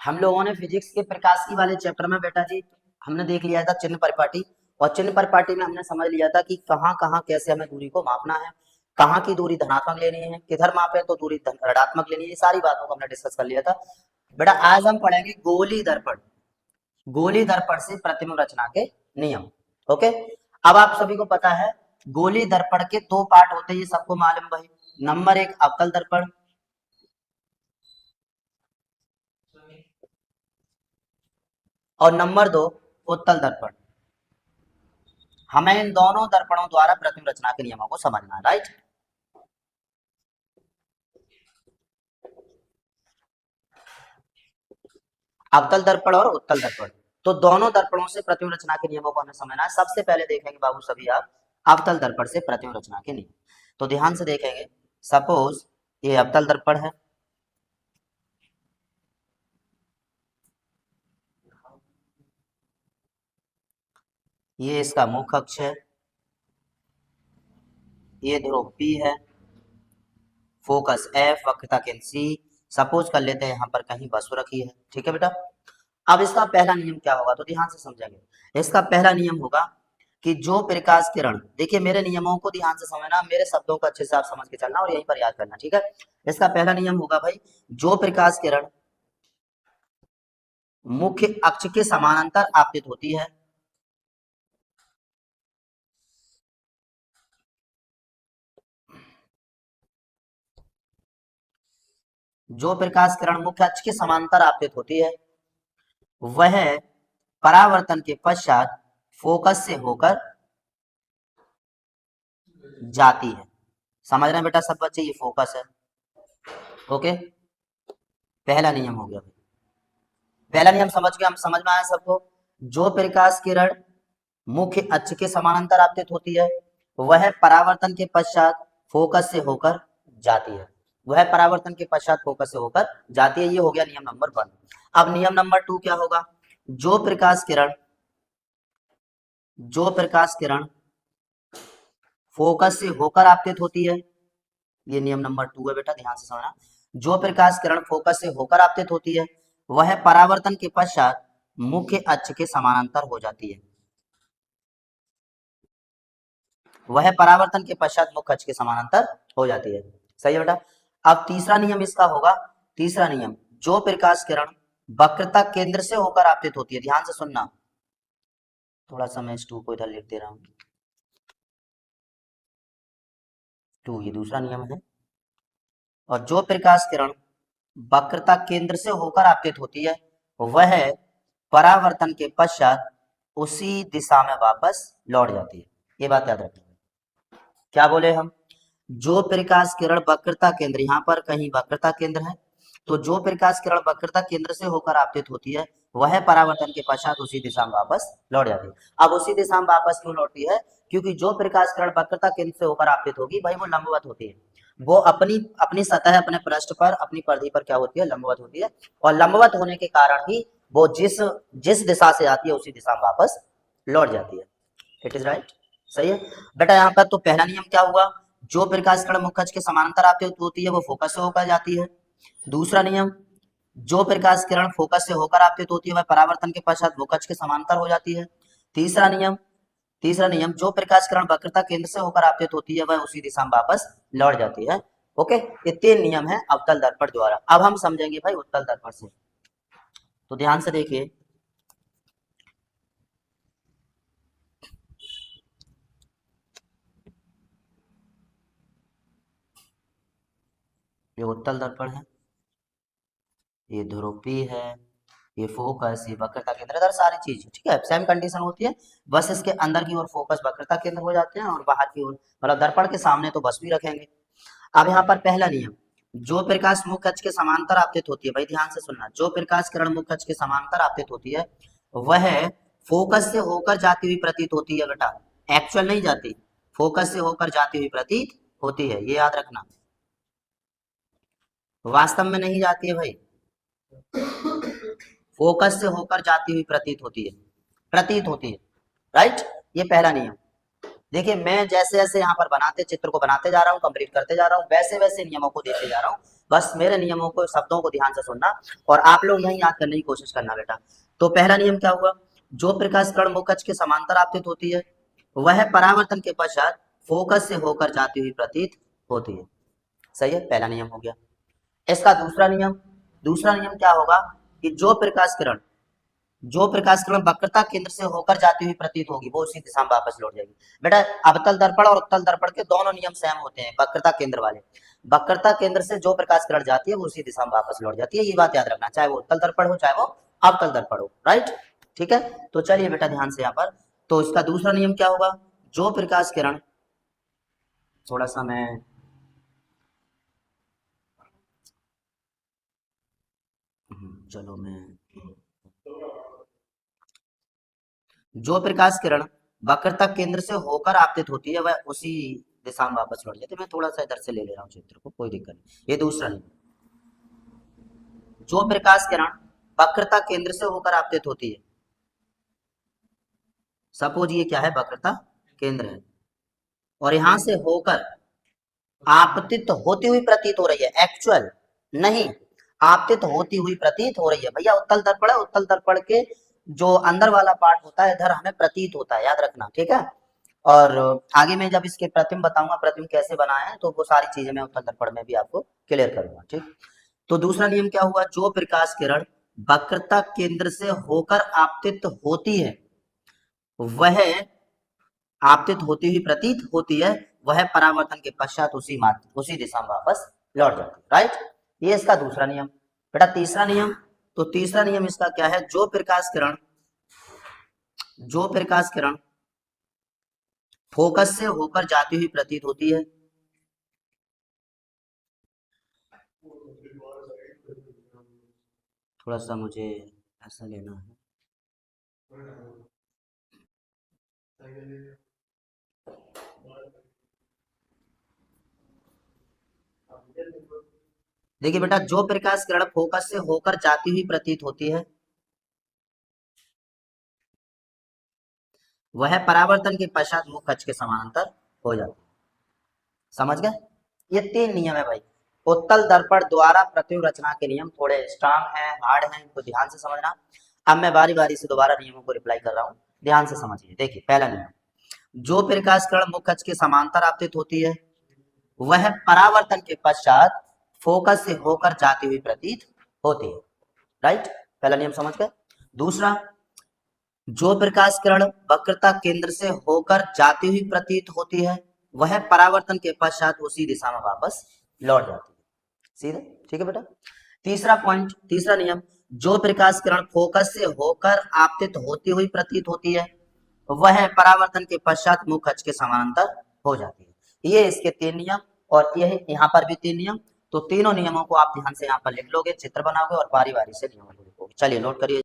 हम लोगों ने फिजिक्स के प्रकाश की वाले चैप्टर में बेटा जी हमने देख लिया था चिन्ह परिपाटी। और चिन्ह परिपाटी में हमने समझ लिया था कि कहाँ कहाँ कैसे हमें दूरी को मापना है, कहाँ की दूरी धनात्मक लेनी है, किधर मापे तो दूरी ऋणात्मक लेनी है। ये सारी बातों को हमने डिस्कस कर लिया था। बेटा आज हम पढ़ेंगे गोली दर्पण, गोली दर्पण से प्रतिबिंब रचना के नियम। ओके, अब आप सभी को पता है गोली दर्पण के दो पार्ट होते हैं, ये सबको मालूम भाई। नंबर एक अवतल दर्पण और नंबर दो उत्तल दर्पण। हमें इन दोनों दर्पणों द्वारा प्रतिबिंब रचना के नियमों को समझना है, राइट। अवतल दर्पण और उत्तल दर्पण, तो दोनों दर्पणों से प्रतिबिंब रचना के नियमों को हमें समझना है। सबसे पहले देखेंगे बाबू सभी आप अवतल दर्पण से प्रतिबिंब रचना के नियम। तो ध्यान से देखेंगे, सपोज ये अवतल दर्पण है, ये इसका मुख्य अक्ष है, ये ध्रुव P है, फोकस F, वक्रता केंद्र C। सपोज कर लेते हैं यहाँ पर कहीं वस्तु रखी है, ठीक है बेटा। अब इसका पहला नियम क्या होगा, तो ध्यान से समझेंगे। इसका पहला नियम होगा कि जो प्रकाश किरण, देखिए मेरे नियमों को ध्यान से समझना, मेरे शब्दों को अच्छे से आप समझ के चलना और यहीं पर याद करना, ठीक है। इसका पहला नियम होगा भाई, जो प्रकाश किरण मुख्य अक्ष के समानांतर आपतित होती है, जो प्रकाश किरण मुख्य अक्ष के समांतर आपतित होती है, वह परावर्तन के पश्चात फोकस से होकर जाती है। समझ रहे हैं बेटा सब बच्चे, ये फोकस है। ओके, पहला नियम हो गया भाई। पहला नियम समझ गए, हम समझ में आया सबको। जो प्रकाश किरण मुख्य अक्ष के समानांतर आपतित होती है, वह परावर्तन के पश्चात फोकस से होकर जाती है, वह परावर्तन के पश्चात फोकस से होकर जाती है। ये हो गया नियम नंबर 1। अब नियम नंबर 2 क्या होगा, जो प्रकाश किरण, जो प्रकाश किरण फोकस से होकर आपतित होती है, ये नियम नंबर 2 है बेटा, ध्यान से समझना। जो प्रकाश किरण फोकस से होकर आपतित होती है, वह परावर्तन के पश्चात मुख्य अक्ष के समानांतर हो जाती है, वह परावर्तन के पश्चात मुख्य अक्ष के समानांतर हो जाती है। सही है बेटा। अब तीसरा नियम इसका होगा, तीसरा नियम, जो प्रकाश किरण वक्रता केंद्र से होकर आपतित होती है, ध्यान से सुनना, थोड़ा सा मैं इस 2 को इधर लिख दे रहा हूं, 2 ये दूसरा नियम है। और जो प्रकाश किरण वक्रता केंद्र से होकर आपतित होती है, वह परावर्तन के पश्चात उसी दिशा में वापस लौट जाती है। ये बात याद रखना। क्या बोले हम, जो प्रकाश किरण वक्रता केंद्र, यहाँ पर कहीं वक्रता केंद्र है, तो जो प्रकाश किरण वक्रता केंद्र से होकर आपतित होती है, वह परावर्तन के पश्चात उसी दिशा में वापस लौट जाती है। अब उसी दिशा में वापस क्यों लौटती है, क्योंकि जो प्रकाश किरण वक्रता केंद्र से होकर आपतित होगी भाई वो लंबवत होती है, वो अपनी अपनी सतह, अपने पृष्ठ पर, अपनी परिधि पर क्या होती है, लंबवत होती है। और लंबवत होने के कारण ही वो जिस जिस दिशा से आती है उसी दिशा में वापस लौट जाती है। इट इज राइट, सही है बेटा। यहाँ पर तो पहला नियम क्या हुआ, जो प्रकाश किरण मुख्य अक्ष के समानांतर आपतित होती है वो फोकस से होकर जाती है। दूसरा नियम, जो प्रकाश किरण फोकस से होकर आपतित होती है वह परावर्तन के पश्चात मुख्य अक्ष के समानांतर हो जाती है। तीसरा नियम, तीसरा नियम, जो प्रकाश किरण वक्रता केंद्र से होकर आपतित होती है वह उसी दिशा में वापस लौट जाती है। ओके, ये 3 नियम है अवतल दर्पण द्वारा। अब हम समझेंगे भाई उत्तल दर्पण से, तो ध्यान से देखिए। ये उत्तल दर्पण है, ये ध्रुवी है, ये फोकस, ये वक्रता केंद्र, इधर सारी चीज ठीक है, सेम कंडीशन होती है। बस इसके अंदर की ओर फोकस वक्रता केंद्र हो जाते हैं और बाहर की ओर मतलब दर्पण के सामने तो बस भी रखेंगे। अब यहाँ पर पहला नियम, जो प्रकाश मुख्य अक्ष के समांतर आपतित होती है, भाई ध्यान से सुनना, जो प्रकाश किरण मुख्य अक्ष के समांतर आपतित होती है वह फोकस से होकर जाती हुई प्रतीत होती है बेटा, एक्चुअल नहीं जाती, फोकस से होकर जाती हुई प्रतीत होती है, ये याद रखना, वास्तव में नहीं जाती है भाई, फोकस से होकर जाती हुई प्रतीत होती है, प्रतीत होती है, राइट। ये पहला नियम। देखिए मैं जैसे जैसे यहाँ पर बनाते चित्र को बनाते जा रहा हूँ, कंप्लीट करते जा रहा हूँ, वैसे वैसे नियमों को देते जा रहा हूँ, बस मेरे नियमों को, शब्दों को ध्यान से सुनना और आप लोग यही याद करने की कोशिश करना बेटा। तो पहला नियम क्या हुआ, जो प्रकाश किरण मुख्य अक्ष के समांतर आपतित होती है वह परावर्तन के पश्चात फोकस से होकर जाती हुई प्रतीत होती है। सही है, पहला नियम हो गया। इसका दूसरा नियम क्या होगा कि जो प्रकाश किरण वक्रता केंद्र से होकर जाती हुई प्रतीत होगी वो उसी दिशा में वापस लौट जाएगी। बेटा अवतल दर्पण और उत्तल दर्पण के दोनों नियम सेम होते हैं, वक्रता केंद्र वाले। वक्रता केंद्र से जो प्रकाश किरण जाती है वो उसी दिशा में वापस लौट जाती है, ये बात याद रखना, चाहे वो उत्तल दर्पण हो चाहे वो अवतल दर्पण हो, राइट। ठीक है, तो चलिए बेटा ध्यान से यहाँ पर, तो इसका दूसरा नियम क्या होगा, जो प्रकाश किरण, थोड़ा सा मैं चलो मैं जो प्रकाश किरण वक्रता केंद्र से होकर आपतित होती है वह उसी दिशा में वापस लौट जाती है। मैं थोड़ा सा इधर से ले रहा हूँ चित्र को, कोई दिक्कत नहीं। ये दूसरा नियम, जो प्रकाश किरण वक्रता केंद्र से होकर आपतित होती है, सपोज ये क्या है, वक्रता केंद्र है और यहां से होकर आपतित होती हुई प्रतीत हो रही है, एक्चुअल नहीं, आपतित होती हुई प्रतीत हो रही है। भैया उत्तल दर्पण है, उत्तल दर्पण के जो अंदर वाला पार्ट होता है इधर हमें प्रतीत होता है, याद रखना, ठीक है। और आगे मैं जब इसके प्रतिबिंब बताऊंगा, प्रतिबिंब कैसे बनाए हैं, तो वो सारी चीजें मैं उत्तल दर्पण में भी आपको क्लियर करूंगा, ठीक। तो दूसरा नियम क्या हुआ, जो प्रकाश किरण वक्रता केंद्र से होकर आपतित होती है वह आपतित होती हुई प्रतीत होती है, वह परावर्तन के पश्चात उसी दिशा में वापस लौट जाती है, राइट। ये इसका दूसरा नियम। बेटा तीसरा नियम, तो तीसरा नियम इसका क्या है, जो प्रकाश किरण फोकस से होकर जाती हुई प्रतीत होती है, थोड़ा सा मुझे ऐसा लेना है, देखिए बेटा, जो प्रकाश किरण फोकस से होकर जाती हुई प्रतीत होती है वह परावर्तन के पश्चात मुख्य अक्ष के समानांतर हो जाती है। समझ गए, ये तीन नियम है भाई। उत्तल दर्पण द्वारा प्रतिबिंब रचना के नियम थोड़े स्ट्रांग हैं, हार्ड हैं, इनको ध्यान से समझना। अब मैं बारी बारी से दोबारा नियमों को रिप्लाई कर रहा हूँ, ध्यान से समझिए। देखिए पहला नियम, जो प्रकाश किरण मुख्य अक्ष के समांतर आपतित होती है वह परावर्तन के पश्चात फोकस से होकर जाती हुई प्रतीत होती है, राइट। पहला नियम समझ गए। दूसरा, जो प्रकाश किरण वक्रता केंद्र से होकर जाती हुई प्रतीत होती है वह परावर्तन के पश्चात उसी दिशा में वापस लौट जाती है, सीधे, ठीक है बेटा। तीसरा पॉइंट, तीसरा नियम, जो प्रकाश किरण फोकस से होकर आपतित होती हुई प्रतीत होती है वह परावर्तन के पश्चात मुख्य अक्ष के समानांतर हो जाती है। ये इसके तीन नियम और ये यहाँ पर भी तीन नियम। तो तीनों नियमों को आप ध्यान से यहाँ पर लिख लोगे, चित्र बनाओगे और बारी बारी से नियमों को लिखोगे। चलिए नोट करिए।